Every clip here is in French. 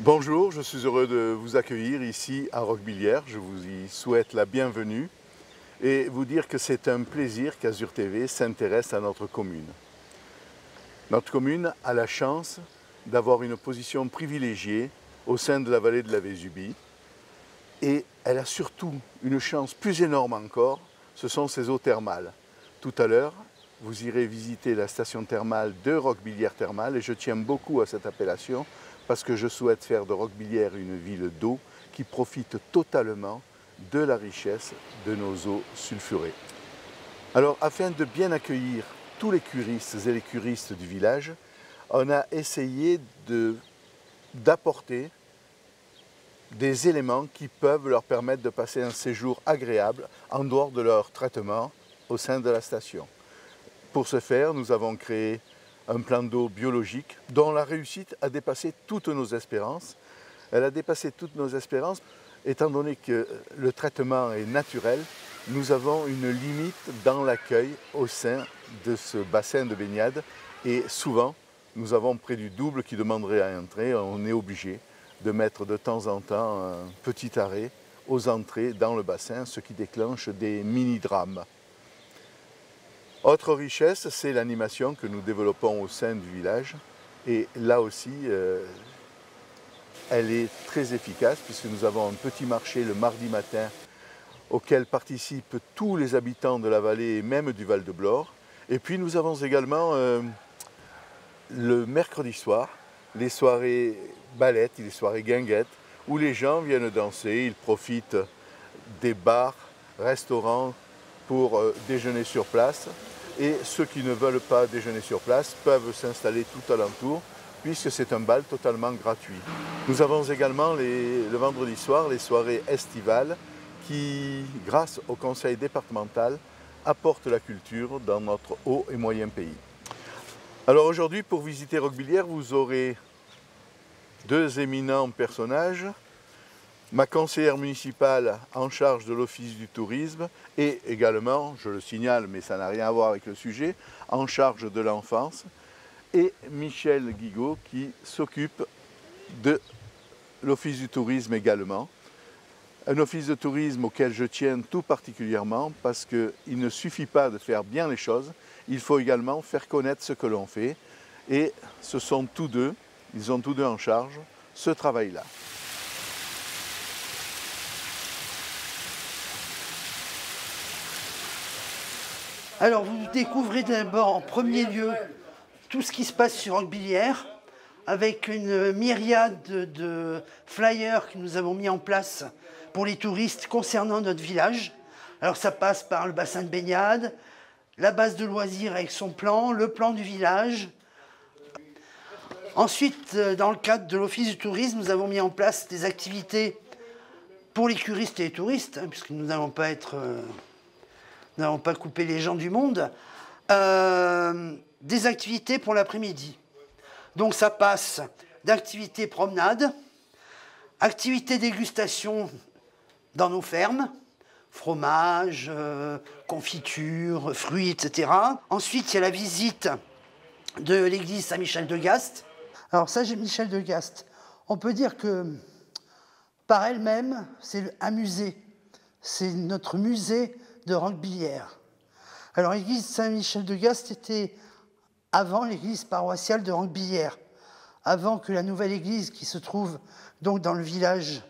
Bonjour, je suis heureux de vous accueillir ici à Roquebillière. Je vous y souhaite la bienvenue et vous dire que c'est un plaisir qu'Azur TV s'intéresse à notre commune. Notre commune a la chance d'avoir une position privilégiée au sein de la vallée de la Vésubie et elle a surtout une chance plus énorme encore, ce sont ses eaux thermales. Tout à l'heure, vous irez visiter la station thermale de Roquebillière Thermale et je tiens beaucoup à cette appellation parce que je souhaite faire de Roquebillière une ville d'eau qui profite totalement de la richesse de nos eaux sulfurées. Alors, afin de bien accueillir tous les curistes et les curistes du village, on a essayé d'apporter des éléments qui peuvent leur permettre de passer un séjour agréable en dehors de leur traitement au sein de la station. Pour ce faire, nous avons créé un plan d'eau biologique dont la réussite a dépassé toutes nos espérances. Elle a dépassé toutes nos espérances étant donné que le traitement est naturel. Nous avons une limite dans l'accueil au sein de ce bassin de baignade et souvent nous avons près du double qui demanderait à entrer. On est obligé de mettre de temps en temps un petit arrêt aux entrées dans le bassin, ce qui déclenche des mini-drames. Autre richesse, c'est l'animation que nous développons au sein du village. Et là aussi, elle est très efficace puisque nous avons un petit marché le mardi matin auquel participent tous les habitants de la vallée et même du Val de Blore. Et puis nous avons également le mercredi soir, les soirées ballettes, les soirées guinguettes, où les gens viennent danser, ils profitent des bars, restaurants pour déjeuner sur place. Et ceux qui ne veulent pas déjeuner sur place peuvent s'installer tout alentour puisque c'est un bal totalement gratuit. Nous avons également le vendredi soir les soirées estivales qui, grâce au conseil départemental, apportent la culture dans notre haut et moyen pays. Alors aujourd'hui, pour visiter Roquebillière, vous aurez deux éminents personnages. Ma conseillère municipale en charge de l'Office du tourisme et également, je le signale, mais ça n'a rien à voir avec le sujet, en charge de l'enfance, et Michel Guigaud qui s'occupe de l'Office du tourisme également. Un office de tourisme auquel je tiens tout particulièrement parce qu'il ne suffit pas de faire bien les choses, il faut également faire connaître ce que l'on fait et ce sont tous deux, ils ont tous deux en charge ce travail-là. Alors, vous découvrez d'abord en premier lieu tout ce qui se passe sur Roquebillière avec une myriade de flyers que nous avons mis en place pour les touristes concernant notre village. Alors, ça passe par le bassin de baignade, la base de loisirs avec son plan, le plan du village. Ensuite, dans le cadre de l'Office du tourisme, nous avons mis en place des activités pour les curistes et les touristes, puisque nous n'allons pas être... Nous n'allons pas couper les gens du monde, des activités pour l'après-midi. Donc ça passe d'activités promenade, activités dégustation dans nos fermes, fromage, confiture, fruits, etc. Ensuite, il y a la visite de l'église Saint-Michel-de-Gast. Alors Saint-Michel de Gast, on peut dire que par elle-même, c'est un musée. C'est notre musée de Roquebillière. Alors l'église Saint-Michel-de-Gast était avant l'église paroissiale de Roquebillière, avant que la nouvelle église qui se trouve donc dans le village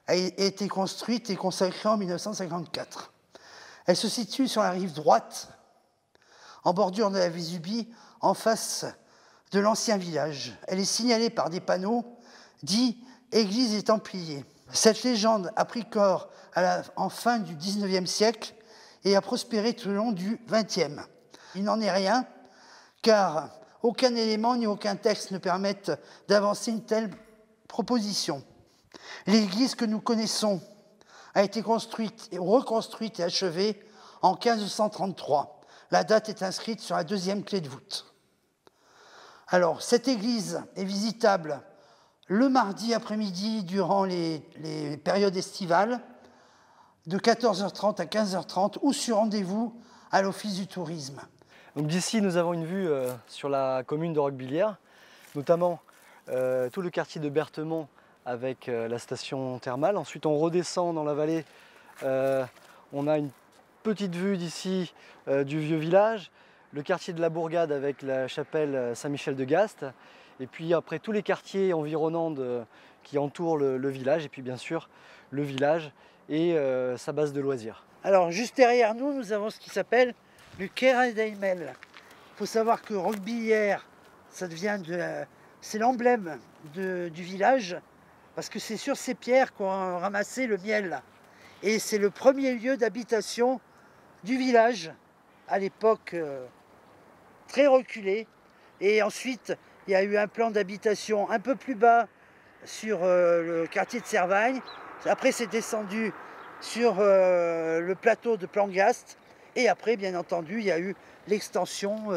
ait été construite et consacrée en 1954. Elle se situe sur la rive droite, en bordure de la Vésubie, en face de l'ancien village. Elle est signalée par des panneaux dits « Église des Templiers ». Cette légende a pris corps en fin du XIXe siècle et a prospéré tout au long du XXe. Il n'en est rien, car aucun élément ni aucun texte ne permettent d'avancer une telle proposition. L'église que nous connaissons a été construite et reconstruite et achevée en 1533. La date est inscrite sur la deuxième clé de voûte. Alors, cette église est visitable le mardi après-midi durant les périodes estivales, de 14h30 à 15h30 ou sur rendez-vous à l'Office du tourisme. Donc d'ici, nous avons une vue sur la commune de Roquebillière, notamment tout le quartier de Berthemont avec la station thermale. Ensuite on redescend dans la vallée, on a une petite vue d'ici du vieux village, le quartier de la Bourgade avec la chapelle Saint-Michel de Gast, et puis après tous les quartiers environnants qui entourent le village, et puis bien sûr le village et sa base de loisirs. Alors juste derrière nous, nous avons ce qui s'appelle le Keradeimel. Il faut savoir que Roquebillière, c'est l'emblème du village, parce que c'est sur ces pierres qu'on a ramassé le miel. Et c'est le premier lieu d'habitation du village, à l'époque très reculée. Et ensuite, il y a eu un plan d'habitation un peu plus bas sur le quartier de Servagne. Après, c'est descendu sur le plateau de Plangast. Et après, bien entendu, il y a eu l'extension,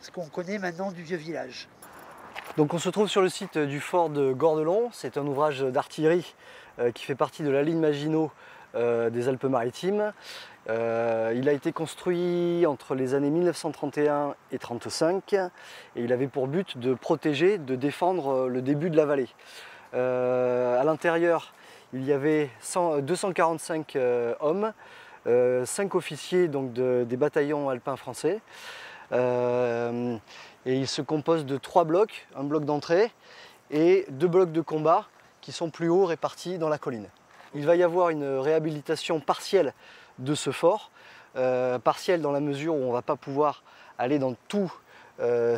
ce qu'on connaît maintenant du vieux village. Donc on se trouve sur le site du fort de Gordelon. C'est un ouvrage d'artillerie qui fait partie de la ligne Maginot des Alpes-Maritimes. Il a été construit entre les années 1931 et 1935 et il avait pour but de protéger, de défendre le début de la vallée. À l'intérieur, il y avait 245 hommes, 5 officiers donc des bataillons alpins français. Et il se compose de 3 blocs, un bloc d'entrée et 2 blocs de combat qui sont plus hauts répartis dans la colline. Il va y avoir une réhabilitation partielle de ce fort, partielle dans la mesure où on ne va pas pouvoir aller dans tous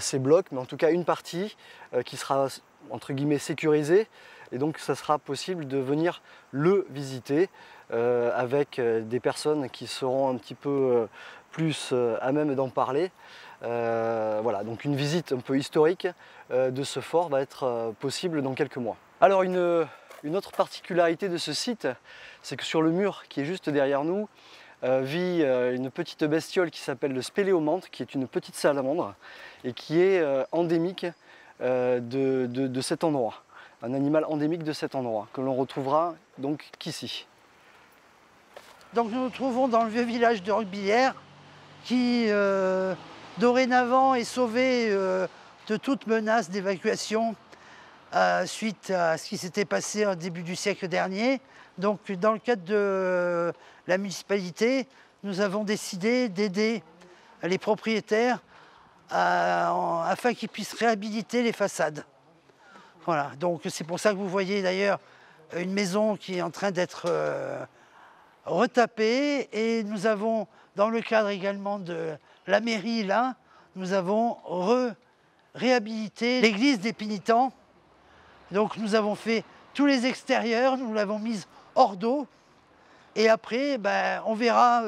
ces blocs, mais en tout cas une partie qui sera entre guillemets sécurisée, et donc ça sera possible de venir le visiter avec des personnes qui seront un petit peu plus à même d'en parler. Voilà, donc une visite un peu historique de ce fort va être possible dans quelques mois. Alors une autre particularité de ce site, c'est que sur le mur qui est juste derrière nous vit une petite bestiole qui s'appelle le spéléomanthe, qui est une petite salamandre et qui est endémique de cet endroit. Un animal endémique de cet endroit, que l'on retrouvera donc qu'ici. Donc nous nous trouvons dans le vieux village de Roquebillière qui dorénavant est sauvé de toute menace d'évacuation suite à ce qui s'était passé au début du siècle dernier. Donc dans le cadre de la municipalité, nous avons décidé d'aider les propriétaires afin qu'ils puissent réhabiliter les façades. Voilà, donc c'est pour ça que vous voyez d'ailleurs une maison qui est en train d'être retapée, et nous avons, dans le cadre également de la mairie là, nous avons réhabilité l'église des pénitents. Donc nous avons fait tous les extérieurs, nous l'avons mise hors d'eau, et après on verra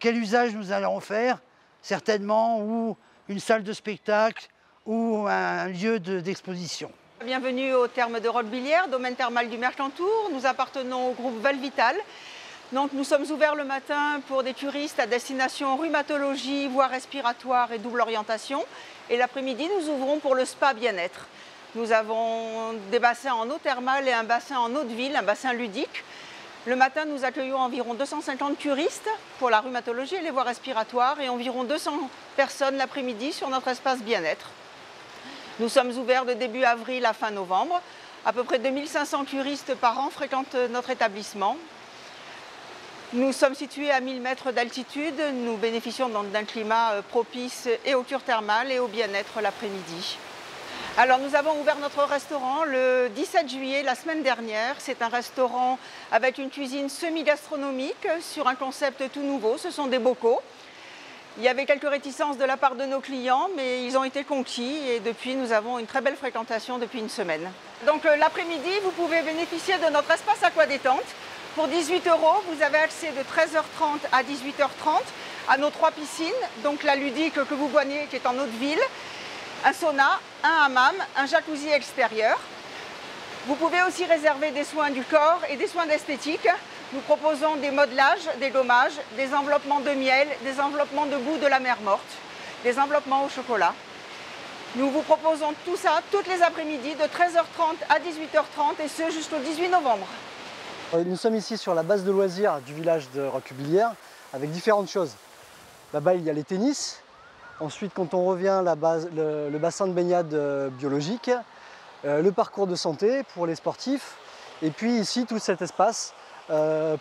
quel usage nous allons en faire, certainement, ou une salle de spectacle ou un lieu d'exposition. Bienvenue au terme de Roquebillière, domaine thermal du Mercantour. Nous appartenons au groupe Valvital. Donc nous sommes ouverts le matin pour des turistes à destination rhumatologie, voie respiratoire et double orientation. Et l'après-midi, nous ouvrons pour le spa bien-être. Nous avons des bassins en eau thermale et un bassin en eau de ville, un bassin ludique. Le matin, nous accueillons environ 250 turistes pour la rhumatologie et les voies respiratoires, et environ 200 personnes l'après-midi sur notre espace bien-être. Nous sommes ouverts de début avril à fin novembre. À peu près 2500 turistes par an fréquentent notre établissement. Nous sommes situés à 1000 mètres d'altitude. Nous bénéficions d'un climat propice et aux cures thermales et au bien-être l'après-midi. Alors nous avons ouvert notre restaurant le 17 juillet, la semaine dernière. C'est un restaurant avec une cuisine semi-gastronomique sur un concept tout nouveau. Ce sont des bocaux. Il y avait quelques réticences de la part de nos clients, mais ils ont été conquis, et depuis nous avons une très belle fréquentation depuis une semaine. Donc l'après-midi, vous pouvez bénéficier de notre espace aquadétente. Pour 18 €, vous avez accès de 13h30 à 18h30 à nos 3 piscines, donc la ludique que vous voyez qui est en eau de ville, un sauna, un hammam, un jacuzzi extérieur. Vous pouvez aussi réserver des soins du corps et des soins d'esthétique. Nous proposons des modelages, des gommages, des enveloppements de miel, des enveloppements de goût de la mer morte, des enveloppements au chocolat. Nous vous proposons tout ça toutes les après-midi de 13h30 à 18h30, et ce jusqu'au 18 novembre. Nous sommes ici sur la base de loisirs du village de Roquebillière avec différentes choses. Là-bas, il y a les tennis. Ensuite, quand on revient, le bassin de baignade biologique. le parcours de santé pour les sportifs, et puis ici tout cet espace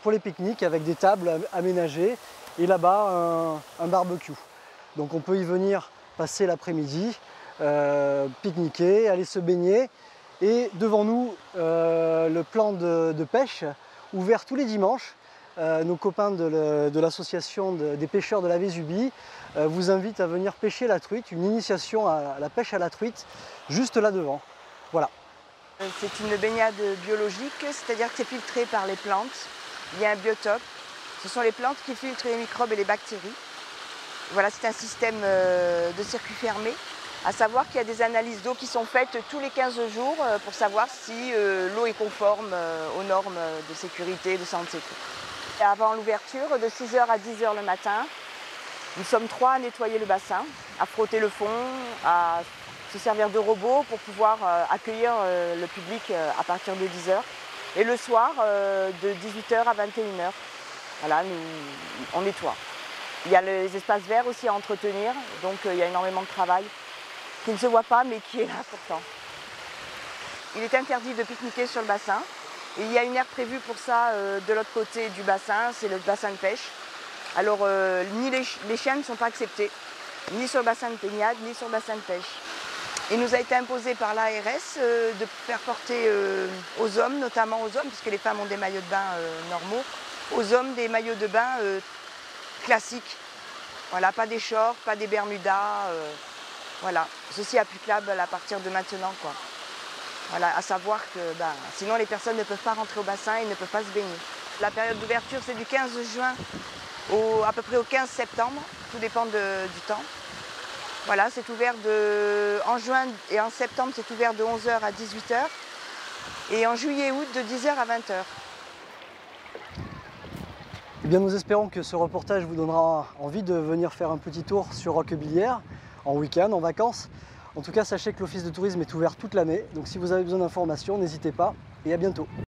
pour les pique-niques avec des tables aménagées, et là-bas un barbecue. Donc on peut y venir passer l'après-midi, pique-niquer, aller se baigner, et devant nous le plan de pêche ouvert tous les dimanches. Nos copains de l'association des pêcheurs de la Vésubie vous invitent à venir pêcher la truite, une initiation à la pêche à la truite, juste là devant. Voilà. C'est une baignade biologique, c'est-à-dire que c'est filtré par les plantes. Il y a un biotope. Ce sont les plantes qui filtrent les microbes et les bactéries. Voilà, c'est un système de circuit fermé. À savoir qu'il y a des analyses d'eau qui sont faites tous les 15 jours pour savoir si l'eau est conforme aux normes de sécurité, de santé. Et avant l'ouverture, de 6h à 10h le matin, nous sommes 3 à nettoyer le bassin, à frotter le fond, à se servir de robots pour pouvoir accueillir le public à partir de 10h. Et le soir, de 18h à 21h, voilà, on nettoie. Il y a les espaces verts aussi à entretenir, donc il y a énormément de travail qui ne se voit pas mais qui est là pourtant. Il est interdit de pique-niquer sur le bassin. Et il y a une aire prévue pour ça de l'autre côté du bassin, c'est le bassin de pêche. Alors ni les chiens ne sont pas acceptés, ni sur le bassin de baignade, ni sur le bassin de pêche. Il nous a été imposé par l'ARS de faire porter aux hommes, notamment aux hommes, puisque les femmes ont des maillots de bain normaux, aux hommes des maillots de bain classiques. Voilà, pas des shorts, pas des bermudas. Voilà, ceci est applicable à partir de maintenant, quoi. Voilà, à savoir que sinon les personnes ne peuvent pas rentrer au bassin et ne peuvent pas se baigner. La période d'ouverture, c'est du 15 juin à peu près au 15 septembre, tout dépend du temps. Voilà, c'est ouvert en juin et en septembre, c'est ouvert de 11h à 18h et en juillet et août de 10h à 20h. Eh bien, nous espérons que ce reportage vous donnera envie de venir faire un petit tour sur Roquebillière en week-end, en vacances. En tout cas, sachez que l'Office de tourisme est ouvert toute l'année, donc si vous avez besoin d'informations, n'hésitez pas et à bientôt.